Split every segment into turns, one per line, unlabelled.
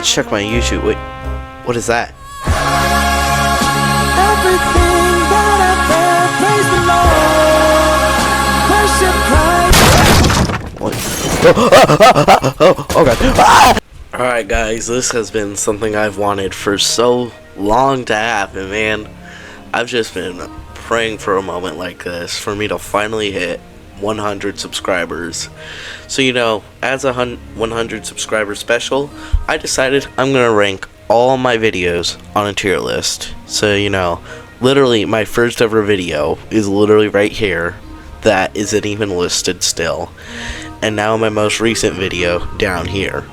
let's check my YouTube. Wait, what is that?
Everything that I praise the Lord, worship Christ.
Oh god. Ah! Alright guys, this has been something I've wanted for so long to happen, man. I've just been praying for a moment like this for me to finally hit 100 subscribers. So, you know, as a 100 subscriber special, I decided I'm gonna rank all my videos on a tier list. So, you know, literally my first ever video is literally right here. That isn't even listed still. And now my most recent video down here.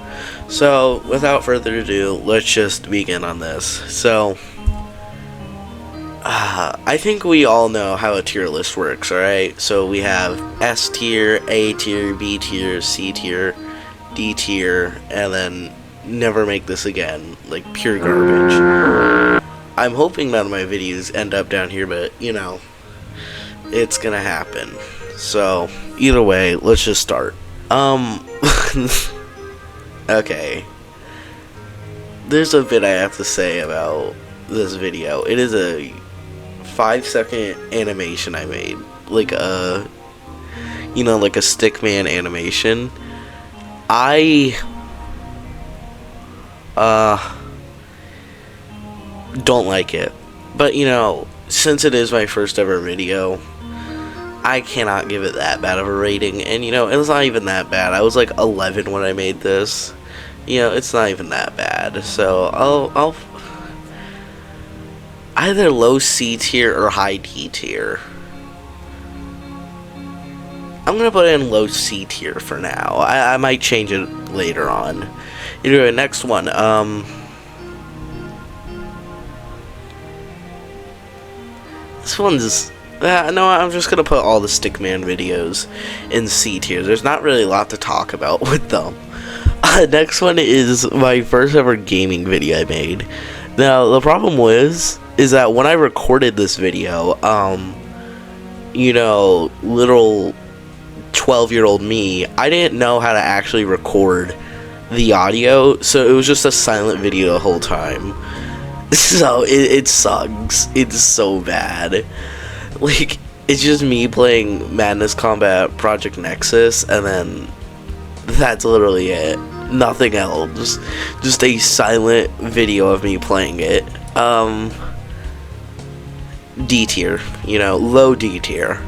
So, without further ado, let's just begin on this. So, I think we all know how a tier list works, alright? So, we have S tier, A tier, B tier, C tier, D tier, and then never make this again. Like, pure garbage. I'm hoping none of my videos end up down here, but, you know, it's gonna happen. So, either way, let's just start. Okay. There's a bit I have to say about this video. It is a 5-second animation I made. Like a, you know, like a Stickman animation. I don't like it. But, you know, since it is my first ever video, I cannot give it that bad of a rating. And, you know, it was not even that bad. I was like 11 when I made this. You know, it's not even that bad. So, I'll either low C tier or high D tier. I'm gonna put it in low C tier for now. I might change it later on. Anyway, next one. This one's... no, I'm just gonna put all the Stickman videos in C tier. There's not really a lot to talk about with them. Next one is my first ever gaming video I made. Now, the problem is that when I recorded this video, you know, little 12-year-old me, I didn't know how to actually record the audio, so it was just a silent video the whole time. So, it sucks. It's so bad. Like, it's just me playing Madness Combat Project Nexus, and then that's literally it. Nothing else. Just a silent video of me playing it. D tier. You know, low D tier.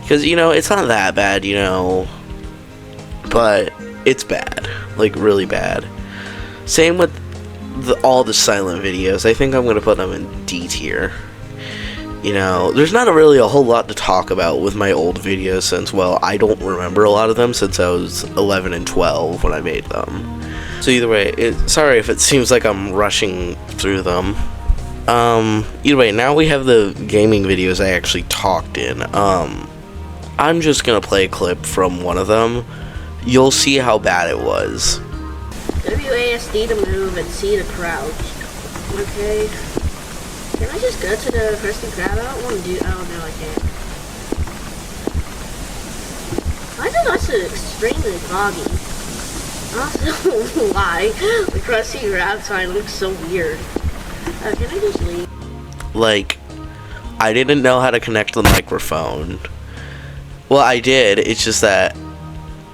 Because, you know, it's not that bad, you know, but it's bad. Like, really bad. Same with all the silent videos. I think I'm going to put them in D tier. You know, there's not really a whole lot to talk about with my old videos since, well, I don't remember a lot of them since I was 11 and 12 when I made them. So either way, sorry if it seems like I'm rushing through them. Either way, now we have the gaming videos I actually talked in. I'm just gonna play a clip from one of them. You'll see how bad it was.
WASD to move and C to crouch. Okay. Can I just go to the first and grab? I don't want to do... Oh, no, I can't. Why is it extremely foggy? Also, why? The crusty grab sign looks so weird. Can I just leave?
Like, I didn't know how to connect the microphone. Well, I did. It's just that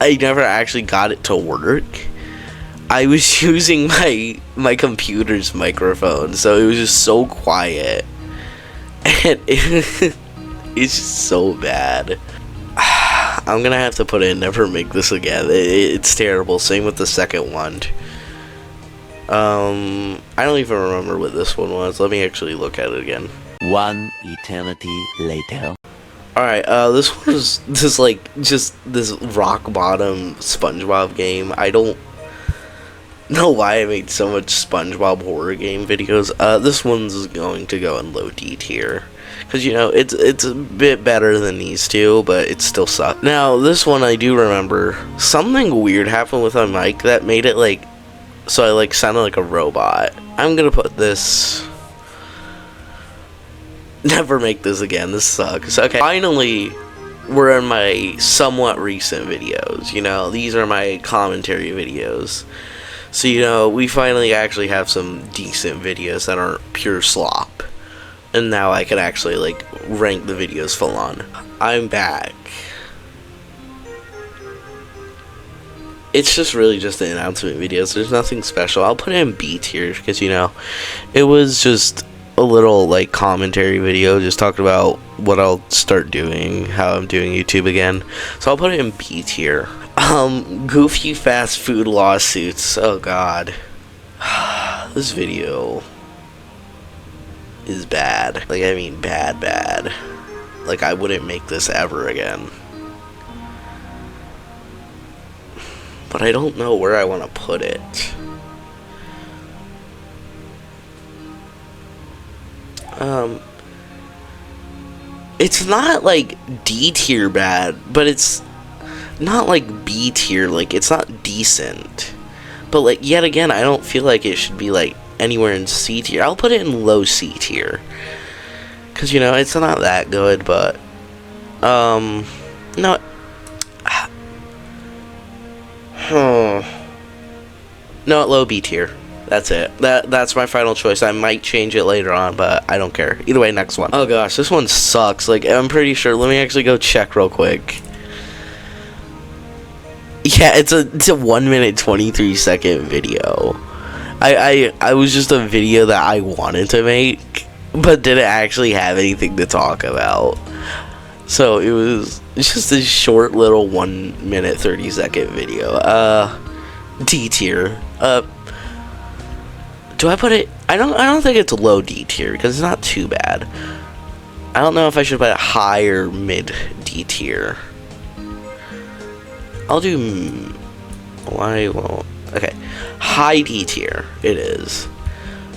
I never actually got it to work. I was using my computer's microphone, so it was just so quiet, and it's just so bad. I'm gonna have to put in never make this again. It's terrible. Same with the second one. I don't even remember what this one was. Let me actually look at it again.
One eternity later.
Alright, this one was just like this rock bottom SpongeBob game. I don't know why I made so much SpongeBob horror game videos. This one's going to go in low D tier, because, you know, it's a bit better than these two, but it still sucks. Now, this one I do remember something weird happened with my mic that made it like, so I like sounded like a robot. I'm gonna put this, never make this again, this sucks. Okay, finally we're in my somewhat recent videos. You know, these are my commentary videos. So, you know, we finally actually have some decent videos that aren't pure slop. And now I can actually, like, rank the videos full on. I'm back. It's just really just the announcement videos. There's nothing special. I'll put it in B tier because, you know, it was just a little, like, commentary video just talking about what I'll start doing, how I'm doing YouTube again. So I'll put it in B tier. Goofy fast food lawsuits. Oh, God. This video is bad. Like, I mean, bad. Like, I wouldn't make this ever again. But I don't know where I want to put it. It's not like D tier bad, but it's not like B tier, like it's not decent. But like yet again, I don't feel like it should be like anywhere in C tier. I'll put it in low C tier. Cause you know, it's not that good, but no. No, low B tier. That's it. That's my final choice. I might change it later on, but I don't care. Either way, next one. Oh gosh, this one sucks. Like, I'm pretty sure. Let me actually go check real quick. Yeah, it's a 1 minute 23 second video. I was just a video that I wanted to make, but didn't actually have anything to talk about. So it's just a short little 1 minute 30 second video. D tier. Do I put it? I don't think it's low D tier because it's not too bad. I don't know if I should put it high or mid D tier. I'll do. Why won't? Okay, high D tier. It is.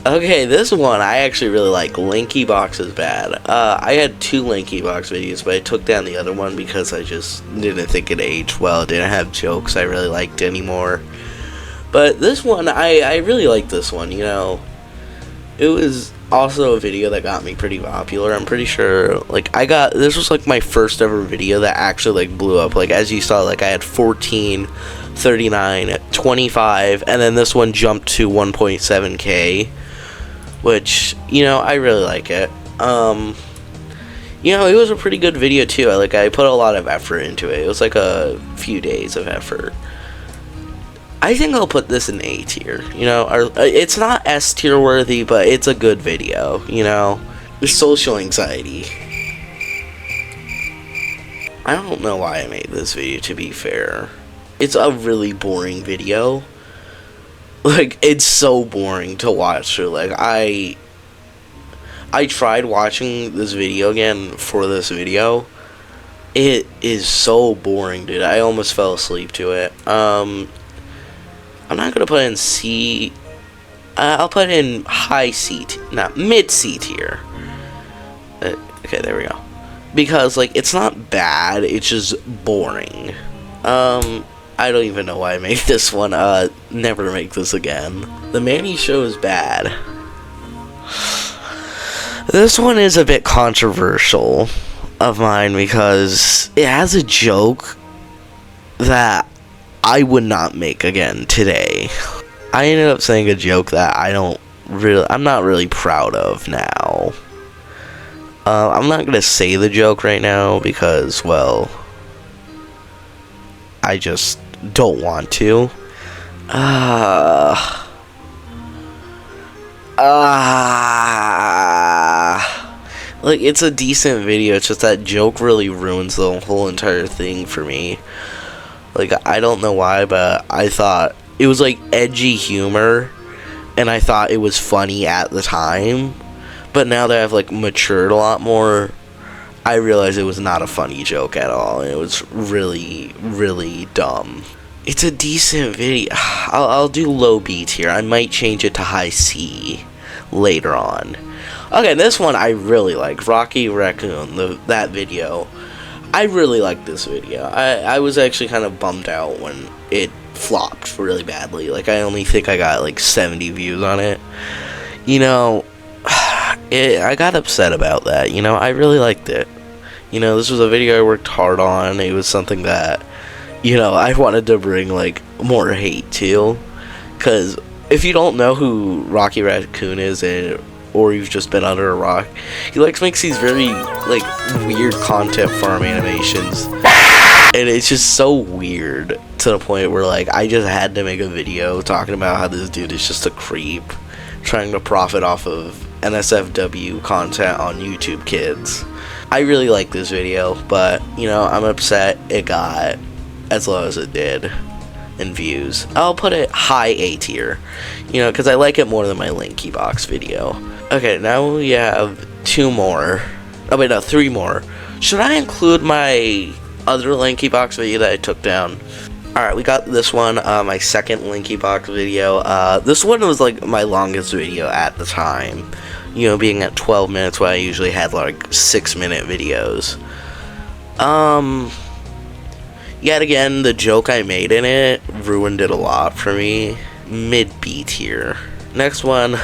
Okay, this one I actually really like. Linky Box is bad. I had 2 Linky Box videos, but I took down the other one because I just didn't think it aged well. It didn't have jokes I really liked anymore. But this one, I really like this one, you know. It was also a video that got me pretty popular. I'm pretty sure, like, this was, like, my first ever video that actually, like, blew up. Like, as you saw, like, I had 14, 39, 25, and then this one jumped to 1.7K, which, you know, I really like it. You know, it was a pretty good video, too. I put a lot of effort into it. It was, like, a few days of effort. I think I'll put this in A tier, you know, it's not S tier worthy, but it's a good video, you know. There's social anxiety. I don't know why I made this video, to be fair. It's a really boring video. Like, it's so boring to watch through. Like, I tried watching this video again for this video. It is so boring, dude. I almost fell asleep to it. I'm not gonna put in C. I'll put in high C, not mid C tier. Okay, there we go. Because like it's not bad, it's just boring. I don't even know why I made this one. Never make this again. The Manny Show is bad. This one is a bit controversial of mine because it has a joke that I would not make again today. I ended up saying a joke that I'm not really proud of now. I'm not gonna say the joke right now because, well, I just don't want to. Like, it's a decent video, it's just that joke really ruins the whole entire thing for me. Like, I don't know why, but I thought it was, like, edgy humor, and I thought it was funny at the time. But now that I've, like, matured a lot more, I realized it was not a funny joke at all, and it was really, really dumb. It's a decent video. I'll do low B tier. I might change it to high C later on. Okay, this one I really like. Rocky Raccoon, that video. I really like this video. I was actually kind of bummed out when it flopped really badly. Like, I only think I got like 70 views on it. You know, I got upset about that. You know, I really liked it. You know, this was a video I worked hard on. It was something that, you know, I wanted to bring like more hate to. because if you don't know who Rocky Raccoon is, or you've just been under a rock, he makes these very like weird content farm animations, and it's just so weird to the point where like I just had to make a video talking about how this dude is just a creep trying to profit off of NSFW content on YouTube Kids. I really like this video, but you know, I'm upset it got as low as it did in views. I'll put it high A tier, you know, because I like it more than my Linky Box video. Okay, now we have 2 more. Oh wait, no, 3 more. Should I include my other Linky Box video that I took down? Alright, we got this one, my second Linky Box video. This one was like my longest video at the time, you know, being at 12 minutes when I usually had like 6-minute videos. Yet again, the joke I made in it ruined it a lot for me. Mid B tier. Next one,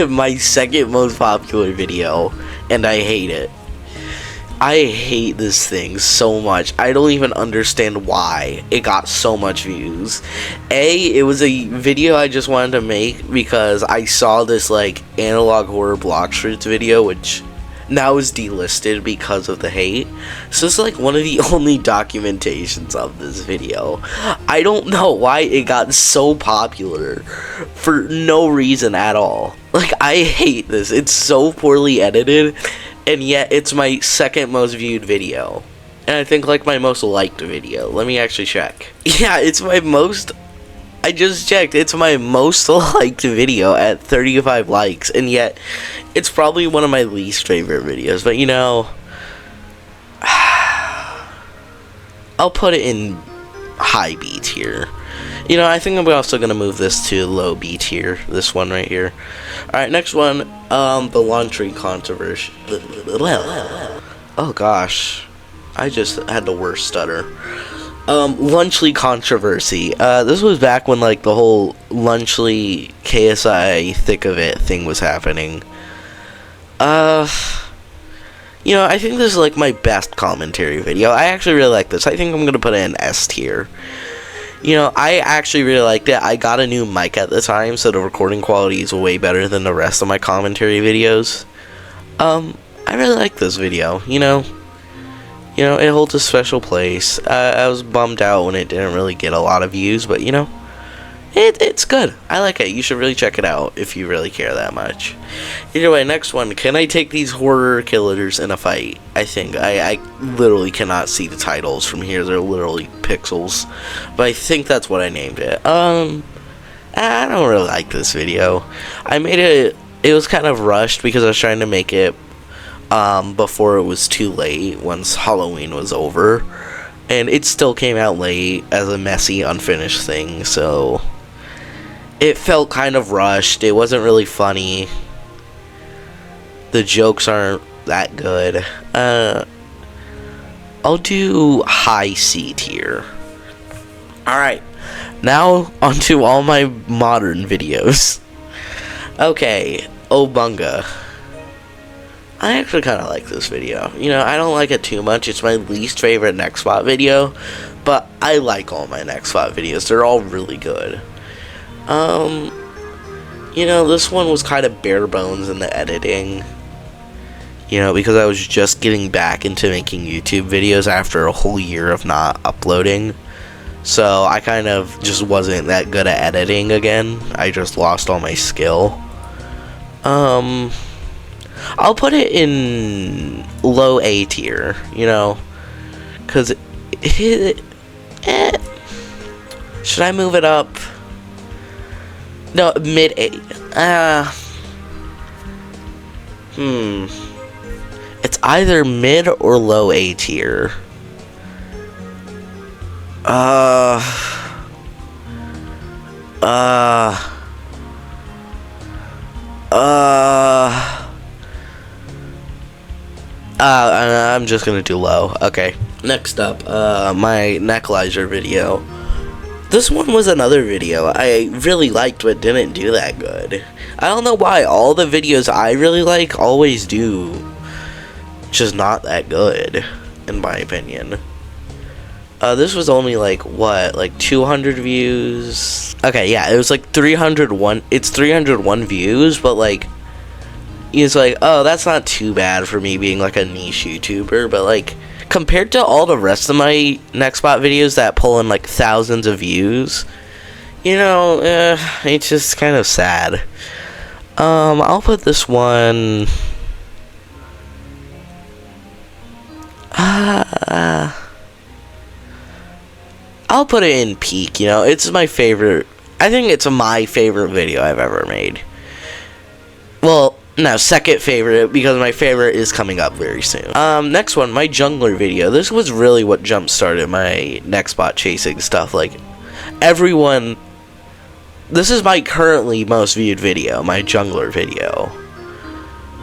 my second most popular video, and I hate it. I hate this thing so much. I don't even understand why it got so much views. It was a video I just wanted to make because I saw this like Analog Horror Block Streets video, which now is delisted because of the hate. So it's like one of the only documentations of this video. I don't know why it got so popular for no reason at all. Like, I hate this. It's so poorly edited, and yet it's my second most viewed video. And I think like my most liked video. Let me actually check. Yeah, it's my most... I just checked, it's my most liked video at 35 likes, and yet it's probably one of my least favorite videos, but you know, I'll put it in high B tier. You know, I think I'm also going to move this to low B tier, this one right here. Alright, next one, the laundry controversy. Oh gosh, I just had the worst stutter. Lunchly controversy. This was back when like the whole Lunchly KSI thick of it thing was happening. You know, I think this is like my best commentary video. I actually really like this. I think I'm gonna put it in S tier. You know, I actually really liked it. I got a new mic at the time, so the recording quality is way better than the rest of my commentary videos. I really like this video, you know. You know, it holds a special place. I was bummed out when it didn't really get a lot of views, but you know, it's good. I like it. You should really check it out if you really care that much. Either way, next one. Can I take these horror killers in a fight? I think. I literally cannot see the titles from here. They're literally pixels. But I think that's what I named it. I don't really like this video. I made it... It was kind of rushed because I was trying to make it before it was too late, once Halloween was over, and it still came out late as a messy, unfinished thing, so it felt kind of rushed. It wasn't really funny. The jokes aren't that good. I'll do high C tier. Alright, now onto all my modern videos. Okay, Obunga. I actually kind of like this video. You know, I don't like it too much. It's my least favorite Nextbot video, but I like all my Nextbot videos. They're all really good. You know, this one was kind of bare bones in the editing. You know, because I was just getting back into making YouTube videos after a whole year of not uploading. So I kind of just wasn't that good at editing again. I just lost all my skill. I'll put it in low A tier, you know, because should I move it up? No, mid A. It's either mid or low A tier. I'm just gonna do low. Okay. Next up, my Necklizer video. This one was another video I really liked but didn't do that good. I don't know why. All the videos I really like always do just not that good, in my opinion. This was only like what, like 200 views. Okay, yeah, it was like 301. It's 301 views, but like it's like, oh, that's not too bad for me being like a niche YouTuber, but like compared to all the rest of my Nextbot videos that pull in like thousands of views, you know, it's just kind of sad. I'll put this one. I'll put it in peak. You know, it's my favorite. I think it's my favorite video I've ever made. Well, no, second favorite, because my favorite is coming up very soon. Next one, my jungler video. This was really what jump started my Nextbot chasing stuff. Like, everyone. This is my currently most viewed video, my jungler video.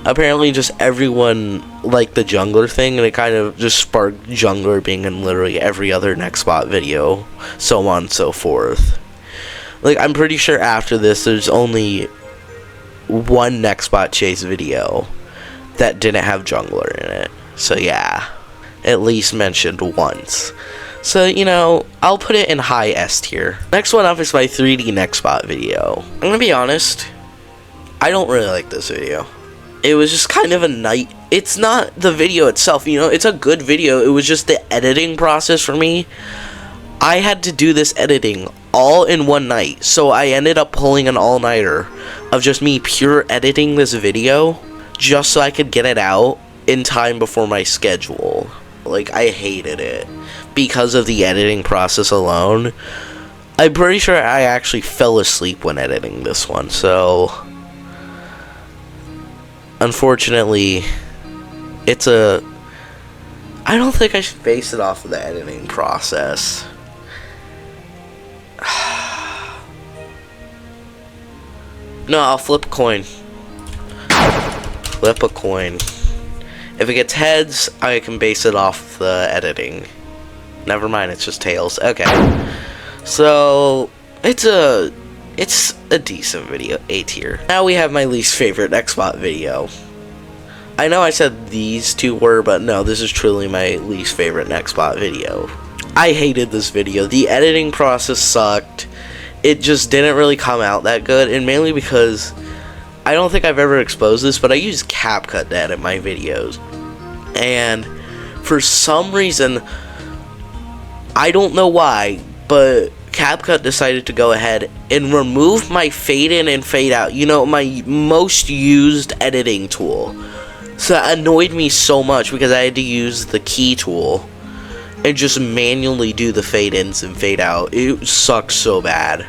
Apparently, just everyone liked the jungler thing, and it kind of just sparked jungler being in literally every other Nextbot video, so on and so forth. Like, I'm pretty sure after this, there's only one Nextbot chase video that didn't have jungler in it. So yeah, at least mentioned once. So, you know, I'll put it in high S tier. Next one up is my 3D Nextbot video. I'm gonna be honest, I don't really like this video. It was just kind of a night. It's not the video itself, you know, it's a good video. It was just the editing process for me. I had to do this editing all in one night, so I ended up pulling an all-nighter of just me pure editing this video just so I could get it out in time before my schedule. Like, I hated it because of the editing process alone. I'm pretty sure I actually fell asleep when editing this one, so unfortunately, it's a... I don't think I should base it off of the editing process. No, I'll flip a coin. Flip a coin. If it gets heads, I can base it off the editing. Never mind, it's just tails. Okay. So, it's a decent video, A tier. Now we have my least favorite Nextbot video. I know I said these two were, but no, this is truly my least favorite Nextbot video. I hated this video. The editing process sucked. It just didn't really come out that good, and mainly because I don't think I've ever exposed this, but I use CapCut to edit my videos. And for some reason, I don't know why, but CapCut decided to go ahead and remove my fade in and fade out, you know, my most used editing tool. So that annoyed me so much because I had to use the key tool and just manually do the fade ins and fade out. It sucks so bad.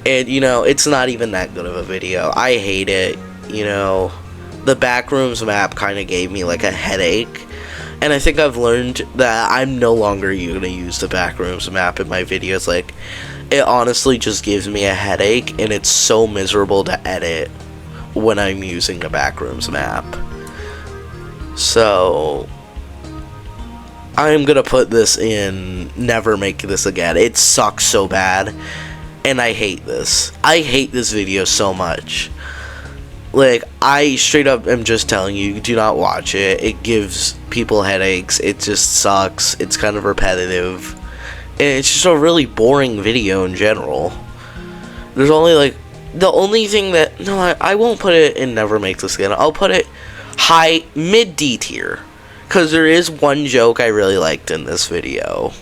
And, you know, it's not even that good of a video. I hate it, you know. The Backrooms map kind of gave me, like, a headache. And I think I've learned that I'm no longer going to use the Backrooms map in my videos. Like, it honestly just gives me a headache, and it's so miserable to edit when I'm using the Backrooms map. So I'm gonna put this in never make this again. It sucks so bad, and I hate this. I hate this video so much. Like, I straight up am just telling you, do not watch it. It gives people headaches. It just sucks. It's kind of repetitive. And it's just a really boring video in general. There's only, like, the only thing that... No, I won't put it in never make this again. I'll put it high, mid-D tier. Because there is one joke I really liked in this video.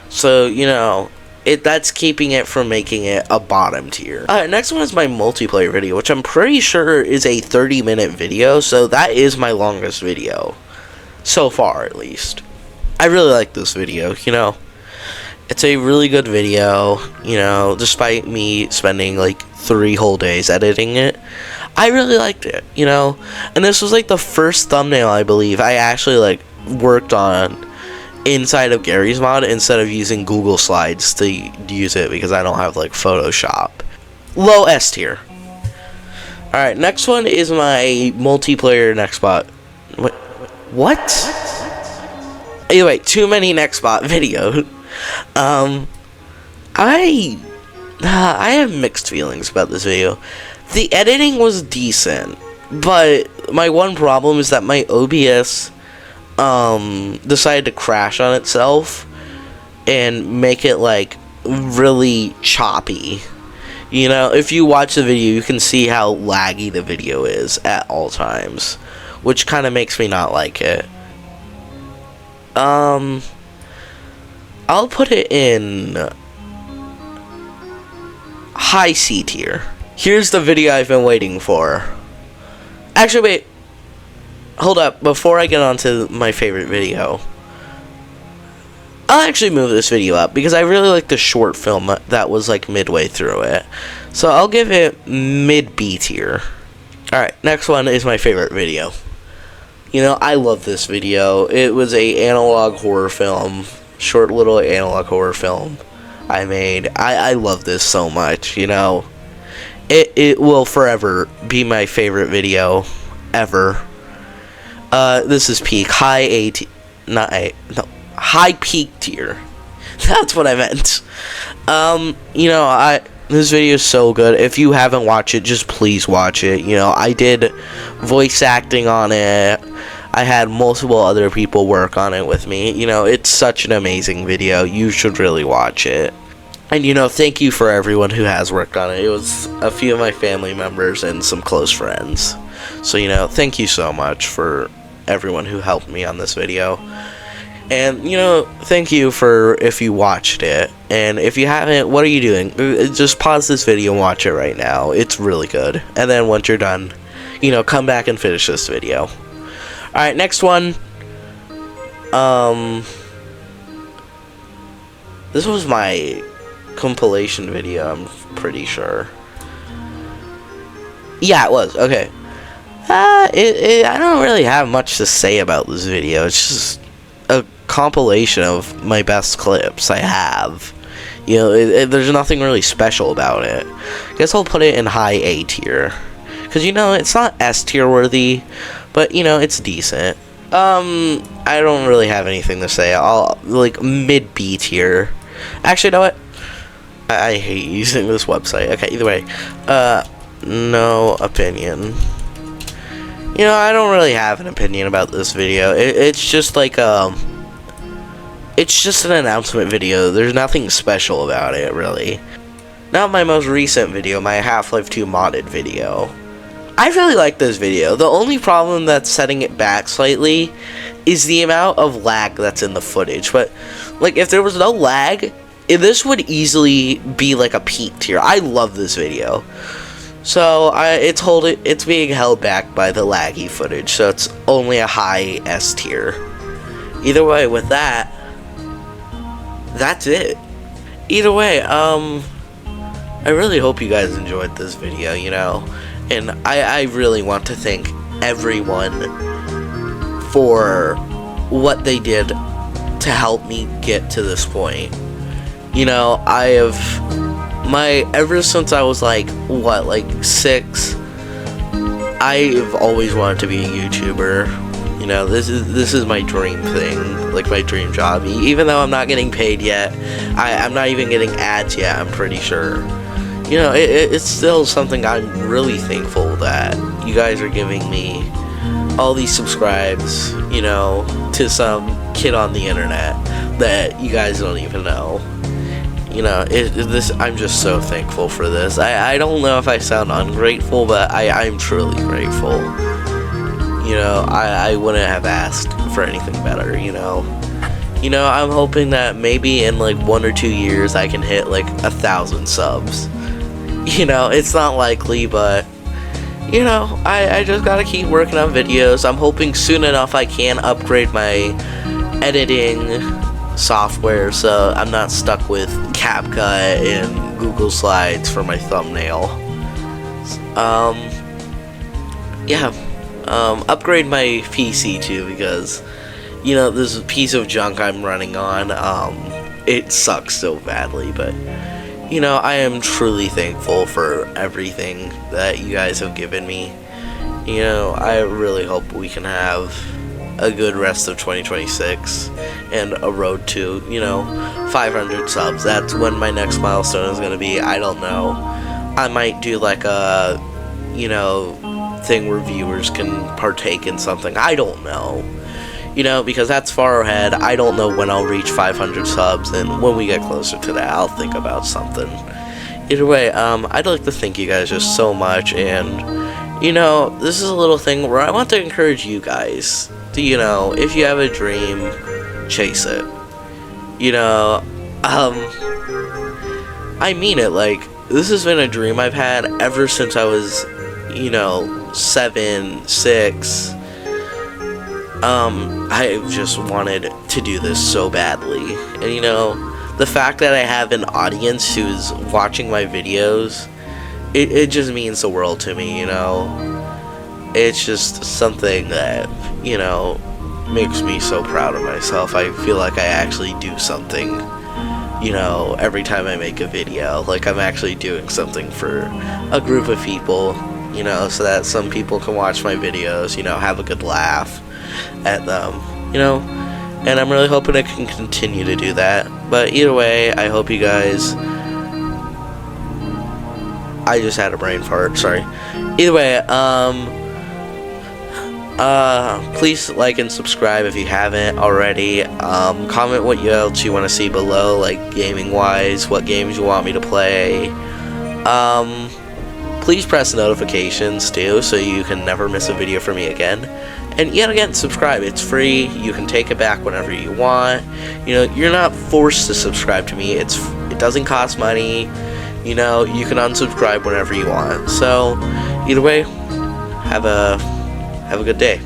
So, you know... that's keeping it from making it a bottom tier. Next one is my multiplayer video, which I'm pretty sure is a 30-minute video, so that is my longest video. So far, at least. I really like this video, you know. It's a really good video, you know, despite me spending like 3 whole days editing it. I really liked it, you know. And this was like the first thumbnail, I believe, I actually like worked on inside of Garry's Mod instead of using Google Slides to use it because I don't have like Photoshop. Low S tier. Alright, next one is my multiplayer Nextbot. What? Anyway, too many Nextbot videos. I have mixed feelings about this video. The editing was decent, but my one problem is that my OBS decided to crash on itself and make it like really choppy. You know, if you watch the video, you can see how laggy the video is at all times, which kind of makes me not like it. I'll put it in high C tier. Here's the video I've been waiting for. Actually, wait. Hold up. Before I get on to my favorite video, I'll actually move this video up because I really like the short film that was like midway through it. So I'll give it mid B tier. Alright, next one is my favorite video. You know, I love this video. It was a analog horror film. Short little analog horror film I made. I love this so much, you know. It will forever be my favorite video ever. This is peak. High A tier. Not A. No. High peak tier. That's what I meant. You know, this video is so good. If you haven't watched it, just please watch it. You know, I did voice acting on it. I had multiple other people work on it with me. You know, it's such an amazing video. You should really watch it. And, you know, thank you for everyone who has worked on it. It was a few of my family members and some close friends. So, you know, thank you so much for everyone who helped me on this video. And, you know, thank you for if you watched it. And if you haven't, what are you doing? Just pause this video and watch it right now. It's really good. And then once you're done, you know, come back and finish this video. Alright, next one. This was my compilation video, I'm pretty sure. Yeah, it was. Okay. I don't really have much to say about this video. It's just a compilation of my best clips I have. You know, there's nothing really special about it. I guess I'll put it in high A tier. Because, you know, it's not S tier worthy, but, you know, it's decent. I don't really have anything to say. I'll, like, mid B tier. Actually, you know what? I hate using this website. Okay, either way. No opinion. You know, I don't really have an opinion about this video. It's just like, it's just an announcement video. There's nothing special about it, really. Now my most recent video, my Half-Life 2 modded video. I really like this video. The only problem that's setting it back slightly is the amount of lag that's in the footage. But, like, if there was no lag, this would easily be like a peak tier. I love this video. So it's being held back by the laggy footage, so it's only a high S tier. Either way, with that, that's it. Either way, I really hope you guys enjoyed this video, you know, and I really want to thank everyone for what they did to help me get to this point. You know, ever since I was like 6, I've always wanted to be a YouTuber. You know, this is my dream thing, like my dream job. Even though I'm not getting paid yet, I'm not even getting ads yet, I'm pretty sure. You know, it's still something I'm really thankful that you guys are giving me all these subscribes, you know, to some kid on the internet that you guys don't even know. You know, I'm just so thankful for this. I don't know if I sound ungrateful, but I'm truly grateful. You know, I wouldn't have asked for anything better, you know. You know, I'm hoping that maybe in like 1 or 2 years I can hit like 1,000 subs. You know, it's not likely, but, you know, I just gotta keep working on videos. I'm hoping soon enough I can upgrade my editing software so I'm not stuck with CapCut and Google Slides for my thumbnail. Upgrade my PC too, because, you know, this piece of junk I'm running on, it sucks so badly, but, you know, I am truly thankful for everything that you guys have given me. You know, I really hope we can have a good rest of 2026 and a road to, you know, 500 subs. That's when my next milestone is going to be. I don't know. I might do like a, you know, thing where viewers can partake in something. I don't know. You know, because that's far ahead. I don't know when I'll reach 500 subs, and when we get closer to that, I'll think about something. Either way, I'd like to thank you guys just so much, and, you know, this is a little thing where I want to encourage you guys to, you know, if you have a dream, chase it. You know, I mean it, like, this has been a dream I've had ever since I was, you know, 7, 6. I just wanted to do this so badly, and you know, the fact that I have an audience who's watching my videos, it just means the world to me, you know. It's just something that, you know, makes me so proud of myself. I feel like I actually do something, you know, every time I make a video. Like, I'm actually doing something for a group of people, you know, so that some people can watch my videos, you know, have a good laugh at them, you know, and I'm really hoping I can continue to do that. But either way, I hope you guys, I just had a brain fart, sorry. Either way, please like and subscribe if you haven't already. Comment what else you want to see below, like gaming wise, what games you want me to play. Please press notifications too, so you can never miss a video from me again. And yet again, subscribe. It's free. You can take it back whenever you want. You know, you're not forced to subscribe to me. It doesn't cost money. You know, you can unsubscribe whenever you want. So, either way, have a good day.